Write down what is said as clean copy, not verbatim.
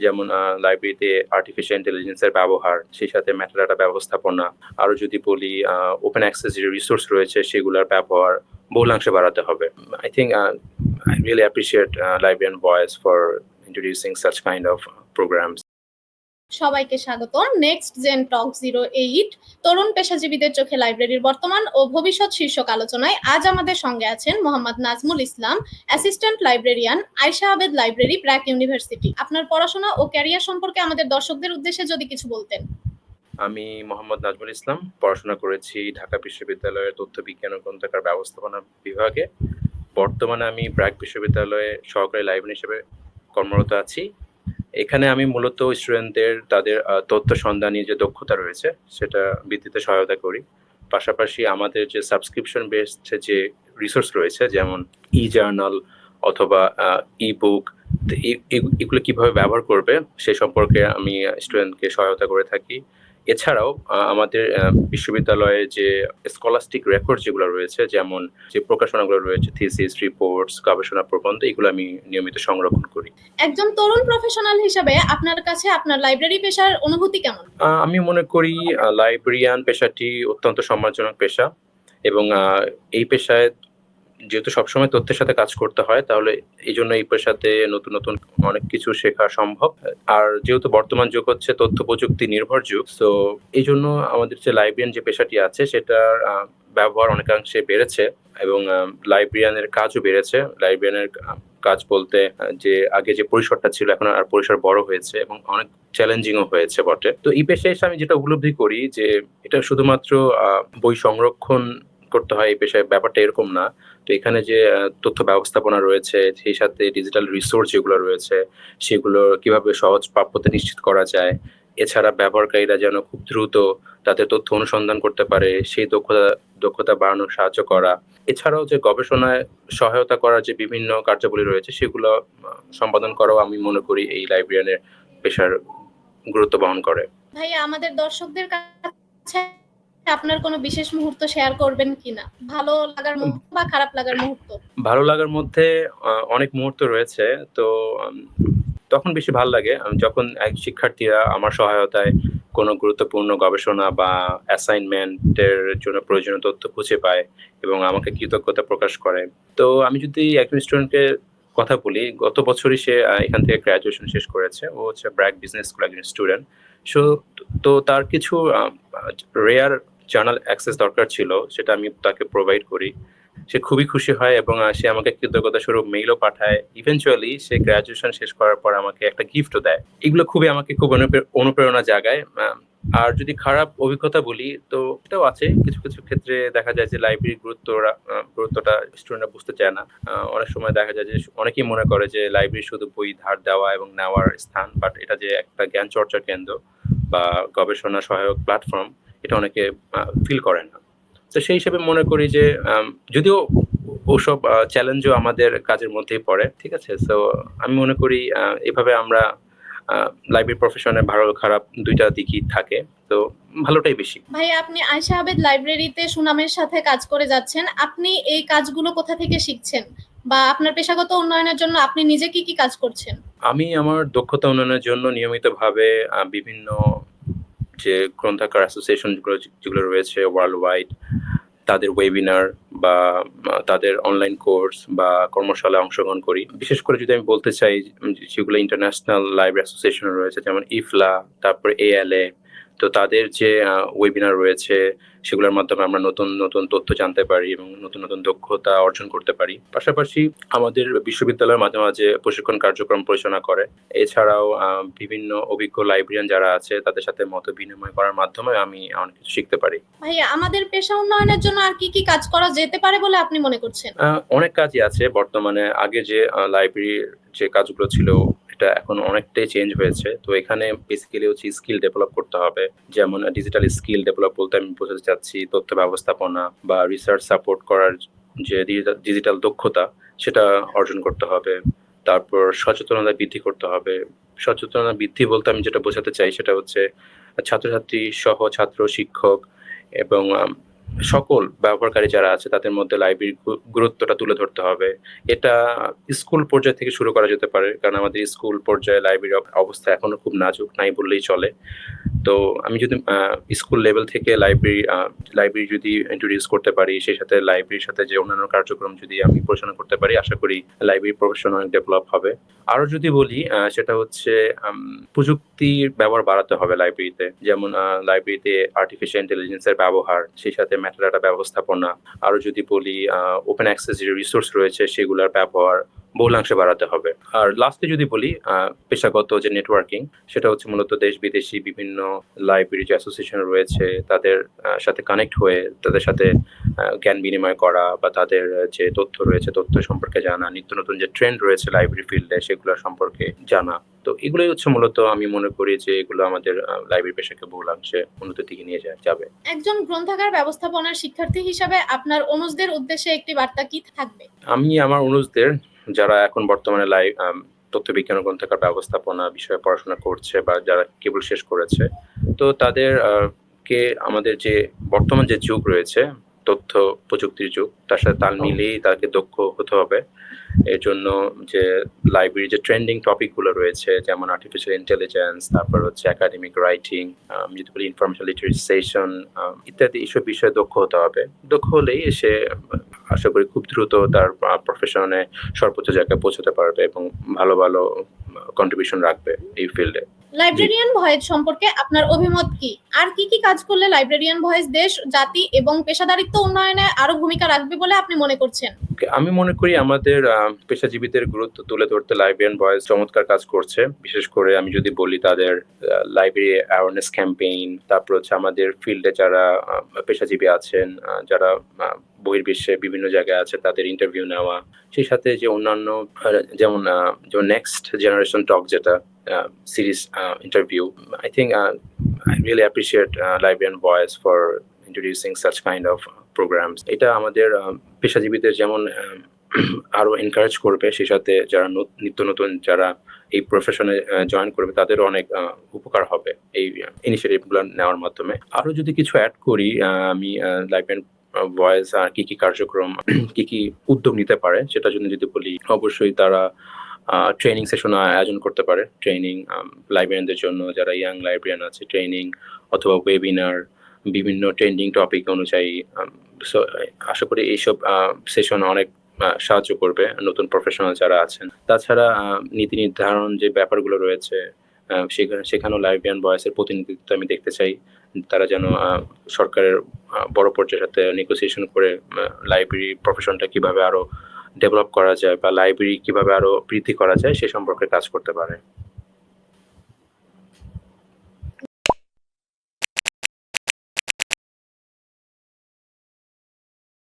যেমন লাইব্রেরিতে আর্টিফিশিয়াল ইন্টেলিজেন্সের ব্যবহার, সেই সাথে মেটাডাটা ব্যবস্থাপনা, আরো যদি বলি ওপেন অ্যাক্সেস যে রিসোর্স রয়েছে সেগুলোর ব্যবহার বহুলাংশে বাড়াতে হবে। I think I really appreciate Librarian Voice for introducing such kind of programs. সবাইকে স্বাগত নেক্সট জেন টক 08 তরুণ পেশাজীবীদের চোখে লাইব্রেরির বর্তমান ও ভবিষ্যৎ শীর্ষক আলোচনায় আজ আমাদের সঙ্গে আছেন মোহাম্মদ নাজমুল ইসলাম, অ্যাসিস্ট্যান্ট লাইব্রেরিয়ান, আয়েশা আবেদ লাইব্রেরি, ব্র্যাক ইউনিভার্সিটি। আপনার পড়াশোনা ও ক্যারিয়ার সম্পর্কে আমাদের দর্শকদের উদ্দেশ্যে যদি কিছু বলতেন। আমি মোহাম্মদ নাজমুল ইসলাম, পড়াশোনা করেছি ঢাকা বিশ্ববিদ্যালয়ের তথ্য বিজ্ঞান ও গ্রন্থাগার ব্যবস্থাপনা বিভাগে। বর্তমানে আমি ব্র্যাক বিশ্ববিদ্যালয়ে সহকারী লাইব্রেরিয়ান হিসেবে কর্মরত আছি। এখানে আমি মূলত স্টুডেন্টদের তাদের তথ্য সন্ধানী যে দক্ষতা রয়েছে সেটা বৃদ্ধিতে সহায়তা করি। পাশাপাশি আমাদের যে সাবস্ক্রিপশন বেসড যে রিসোর্স রয়েছে, যেমন ই জার্নাল অথবা ই বুক, এগুলো কিভাবে ব্যবহার করবে সে সম্পর্কে আমি স্টুডেন্টকে সহায়তা করে থাকি। এছাড়াও আমাদের বিশ্ববিদ্যালয়ে যে স্কলাস্টিক রেকর্ড যেগুলো রয়েছে, যেমন যে প্রকাশনাগুলো রয়েছে, থিসিস, রিপোর্টস, গবেষণা প্রবন্ধ, এগুলো আমি নিয়মিত সংরক্ষণ করি। একজন তরুণ প্রফেশনাল হিসেবে আপনার কাছে আপনার লাইব্রেরি পেশার অনুভূতি কেমন? আমি মনে করি লাইব্রেরিয়ান পেশাটি অত্যন্ত সম্মানজনক পেশা, এবং এই পেশায় যেহেতু সবসময় তথ্যের সাথে কাজ করতে হয়, তাহলে এই জন্য এই পেশাতে নতুন নতুন অনেক কিছু শেখা সম্ভব। আর যেহেতু বর্তমান যুগ হচ্ছে তথ্য প্রযুক্তি নির্ভর যুগ, তো এই জন্য আমাদের যে লাইব্রেরিয়ান যে পেশাটি আছে সেটার ব্যবহার অনেকাংশে বেড়েছে, এবং লাইব্রেরিয়ানের কাজও বেড়েছে। লাইব্রেরিয়ানের কাজ বলতে যে আগে যে পরিসরটা ছিল এখন আর পরিসর বড় হয়েছে এবং অনেক চ্যালেঞ্জিংও হয়েছে বটে। তো এই পেশায় এসে আমি যেটা উপলব্ধি করি যে এটা শুধুমাত্র বই সংরক্ষণ করতে হয়, এই পেশায় ব্যাপারটা এরকম না। তো এখানে যে তথ্য ব্যবস্থাপনা রয়েছে, সেই সাথে ডিজিটাল রিসোর্স যেগুলো রয়েছে সেগুলো কিভাবে সহজ প্রাপ্যতা নিশ্চিত করা যায়, এছাড়া ব্যবহারকারীরা যেন খুব দ্রুত তাদের তথ্য অনুসন্ধান করতে পারে সেই দক্ষতা বাড়ানোর সাহায্য করা, এছাড়াও যে গবেষণায় সহায়তা করার যে বিভিন্ন কার্যাবলী রয়েছে সেগুলো সম্পাদন করাও আমি মনে করি এই লাইব্রেরিয়ানের পেশার গুরুত্ব বহন করে। ভাইয়া, আমাদের দর্শকদের কাছে আপনার কোনো বিশেষ মুহূর্ত শেয়ার করবেন কিনা? ভালো লাগার মুহূর্ত বা খারাপ লাগার মুহূর্ত? ভালো লাগার মধ্যে অনেক মুহূর্ত রয়েছে। তো তখন বেশি ভালো লাগে যখন শিক্ষার্থীরা আমার সহায়তায় কোনো গুরুত্বপূর্ণ গবেষণা বা অ্যাসাইনমেন্টের জন্য প্রয়োজনীয় তথ্য খুঁজে পায় এবং আমাকে কৃতজ্ঞতা প্রকাশ করে। তো আমি যদি একজন স্টুডেন্টকে কথা বলি, গত বছরই সে এখান থেকে গ্র্যাজুয়েশন শেষ করেছে। ও হচ্ছে ব্র্যাক বিজনেস স্কুল একজন স্টুডেন্ট। তো তার কিছু রেয়ার জার্নাল অ্যাক্সেস দরকার ছিল, সেটা আমি তাকে প্রোভাইড করি। সে খুবই খুশি হয় এবং সে আমাকে কৃতজ্ঞতা স্বরূপ মেইলও পাঠায়। ইভেনচুয়ালি সে গ্র্যাজুয়েশন শেষ করার পর আমাকে একটা গিফটও দেয়। এগুলো খুবই আমাকে খুব অনুপ্রেরণা জাগায়। আর যদি খারাপ অভিজ্ঞতা বলি, তো এটাও আছে। কিছু কিছু ক্ষেত্রে দেখা যায় যে লাইব্রেরির গুরুত্বটা স্টুডেন্টরা বুঝতে চায় না। অনেক সময় দেখা যায় যে অনেকেই মনে করে যে লাইব্রেরি শুধু বই ধার দেওয়া এবং নেওয়ার স্থান, বাট এটা যে একটা জ্ঞান চর্চার কেন্দ্র বা গবেষণা সহায়ক প্ল্যাটফর্ম, এটা অনেকে ফিল করে না। তো সেই হিসেবে মনে করি যে যদিও ওসব চ্যালেঞ্জও আমাদের কাজের মধ্যেই পড়ে, ঠিক আছে। সো আমি মনে করি এভাবে আমরা লাইব্রেরি প্রফেশনে ভালো খারাপ দুইটা দিকই থাকে, তো ভালোটাই বেশি। ভাই, আপনি আয়েশা আবেদ লাইব্রেরিতে সুনামের সাথে কাজ করে যাচ্ছেন। আপনি এই কাজগুলো কোথা থেকে শিখছেন বা আপনার পেশাগত উন্নয়নের জন্য আপনি নিজে কি কি কাজ করছেন? আমি আমার দক্ষতা উন্নয়নের জন্য নিয়মিতভাবে বিভিন্ন যে গ্রন্থাগার অ্যাসোসিয়েশন যেগুলো রয়েছে ওয়ার্ল্ড ওয়াইড, তাদের ওয়েবিনার বা তাদের অনলাইন কোর্স বা কর্মশালায় অংশগ্রহণ করি। বিশেষ করে যদি আমি বলতে চাই, যেগুলো ইন্টারন্যাশনাল লাইব্রেরি অ্যাসোসিয়েশন রয়েছে, যেমন ইফলা, তারপরে ALA, তো তাদের যে ওয়েবিনার রয়েছে সেগুলোর মাধ্যমে আমরা নতুন নতুন তথ্য জানতে পারি এবং নতুন নতুন দক্ষতা অর্জন করতে পারি। পাশাপাশি আমাদের বিশ্ববিদ্যালয়ের মাঝে মাঝে প্রশিক্ষণ কার্যক্রম পরিচালনা করে। এছাড়াও বিভিন্ন অভিজ্ঞ লাইব্রেরিয়ান যারা আছে তাদের সাথে মত বিনিময় করার মাধ্যমে আমি অনেক কিছু শিখতে পারি। ভাইয়া, আমাদের পেশা উন্নয়নের জন্য আর কি কি কাজ করা যেতে পারে বলে আপনি মনে করছেন? অনেক কাজই আছে বর্তমানে। আগে যে লাইব্রেরির যে কাজগুলো ছিল এটা এখন অনেকটাই চেঞ্জ হয়েছে। তো এখানে বেসিক্যালি হচ্ছে স্কিল ডেভেলপ করতে হবে। যেমন ডিজিটাল স্কিল ডেভেলপ বলতে আমি বোঝাতে চাচ্ছি তথ্য ব্যবস্থাপনা বা রিসার্চ সাপোর্ট করার যে ডিজিটাল দক্ষতা, সেটা অর্জন করতে হবে। তারপর সচেতনতা বৃদ্ধি করতে হবে। সচেতনতা বৃদ্ধি বলতে আমি যেটা বোঝাতে চাই সেটা হচ্ছে ছাত্রছাত্রী সহ ছাত্র, শিক্ষক এবং সকল ব্যবহারকারী যারা আছে তাদের মধ্যে লাইব্রেরির গুরুত্বটা তুলে ধরতে হবে। এটা স্কুল পর্যায় থেকে শুরু করা যেতে পারে। কারণ আমাদের স্কুল পর্যায়ে লাইব্রেরির অবস্থা এখনো খুব নাজুক, নাই বললেই চলে। তো আমি যদি স্কুল লেভেল থেকে লাইব্রেরি যদি ইন্ট্রোডিউস করতে পারি, সেই সাথে লাইব্রেরির সাথে যে অন্যান্য কার্যক্রম যদি আমি পরিচালনা করতে পারি, আশা করি লাইব্রেরি প্রফেশন অনেক ডেভেলপ হবে। আরো যদি বলি সেটা হচ্ছে প্রযুক্তির ব্যবহার বাড়াতে হবে লাইব্রেরিতে। যেমন লাইব্রেরিতে আর্টিফিশিয়াল ইন্টেলিজেন্স এর ব্যবহার, সেই সাথে মেটাডাটা ব্যবস্থাপনা। আরো যদি বলি ওপেন অ্যাক্সেস যে রিসোর্স রয়েছে সেগুলোর ব্যবহার বহুলাংশে বাড়াতে হবে। আর লাস্টে যদি বলি পেশাগত যে নেটওয়ার্কিং, সেটা হচ্ছে মূলত দেশ বিদেশি বিভিন্ন লাইব্রেরি যে অ্যাসোসিয়েশন রয়েছে তাদের সাথে কানেক্ট হয়ে তাদের সাথে জ্ঞান বিনিময় করা, বা তাদের যে তথ্য রয়েছে তথ্য সম্পর্কে জানা, নিত্য নতুন যে ট্রেন্ড রয়েছে লাইব্রেরি ফিল্ডে সেগুলো সম্পর্কে জানা। তো এগুলোই হচ্ছে মূলত আমি মনে করি যে এগুলো আমাদের লাইব্রেরি পেশাকে বহুলাংশে উন্নতির দিকে নিয়ে যাবে। একজন গ্রন্থাগার ব্যবস্থাপনার শিক্ষার্থী হিসাবে আপনার অনুজদের উদ্দেশ্যে একটি বার্তা কি থাকবে? আমি আমার অনুজদের যারা এখন বর্তমানে তথ্য বিজ্ঞান ও গ্রন্থাগার ব্যবস্থাপনা বিষয়ে পড়াশোনা করছে বা যারা কেবল শেষ করেছে, তো তাদের কে আমাদের যে বর্তমান যে যুগ রয়েছে তথ্য প্রযুক্তির যুগ, তার সাথে তাল মিলিয়েই তাকে দক্ষ হতে হবে। এর জন্য যে লাইব্রেরি যে ট্রেন্ডিং টপিক গুলো রয়েছে, যেমন আর্টিফিশিয়াল ইন্টেলিজেন্স, তারপর হচ্ছে একাডেমিক রাইটিং, যদি বলি ইনফরমেশন লিটারেসি সেশন ইত্যাদি, এইসব বিষয়ে দক্ষ হতে হবে। দক্ষ হলেই সে আশা করি খুব দ্রুত তার প্রফেশনে সর্বোচ্চ জায়গায় পৌঁছতে পারবে এবং ভালো ভালো কন্ট্রিবিউশন রাখবে এই ফিল্ডে। লাইব্রেরিয়ান ভয়েস সম্পর্কে আপনার অভিমত কি? আর কি কি কাজ করলে লাইব্রেরিয়ান ভয়েস দেশ, জাতি এবং পেশাদারিত্ব উন্নয়নে আরো ভূমিকা রাখবে বলে আপনি মনে করছেন? আমি মনে করি আমাদের পেশাজীবীদের গুরুত্ব তুলে ধরতে লাইব্রেরিয়ান ভয়েস চমৎকার কাজ করছে। বিশেষ করে আমি যদি বলি তাদের লাইব্রেরি অ্যাওয়ারনেস ক্যাম্পেইন, তারপর হচ্ছে আমাদের ফিল্ডে যারা পেশাজীবী আছেন, যারা বহির্বিশ্বে বিভিন্ন জায়গায় আছে তাদের ইন্টারভিউ নেওয়া, সেই সাথে যে অন্যান্য যেমন নেক্সট জেনারেশন টক যেটা series interview. I think I really appreciate Librarian Voice for introducing such kind of programs. এটা আমাদের পেশাজীবীদের যেমন আরো এনকারেজ করবে, সেই সাথে যারা নিত্য নতুন যারা এই প্রফেশনে জয়েন করবে তাদেরও অনেক উপকার হবে এই ইনিশিয়েটিভগুলো নেওয়ার মাধ্যমে। আরো যদি কিছু অ্যাড করি, আমি লাইব্রেরিয়ান ভয়েস কি কি কার্যক্রম, কি কি উদ্যোগ নিতে পারে সেটা যদি বলি, অবশ্যই তারা ট্রেনিং সেশন আয়োজন করতে পারে। ট্রেনিং লাইব্রেরিয়ানদের জন্য, যারা ইয়াং লাইব্রেরিয়ান আছে, ট্রেনিং অথবা ওয়েবিনার বিভিন্ন ট্রেন্ডিং টপিক অনুযায়ী। আশা করি এইসব সেশন অনেক সাহায্য করবে নতুন প্রফেশনাল যারা আছেন। তাছাড়া নীতি নির্ধারণ যে ব্যাপারগুলো রয়েছে সেখানেও লাইব্রেরিয়ান ভয়েসের প্রতিনিধিত্ব আমি দেখতে চাই। তারা যেন সরকারের বড় পর্যায়ের সাথে নেগোসিয়েশন করে লাইব্রেরি প্রফেশনটা কিভাবে আরো ডেভেলপ করা যায় বা লাইব্রেরি কিভাবে আরো বৃদ্ধি করা যায় সে সম্পর্কে কাজ করতে পারে।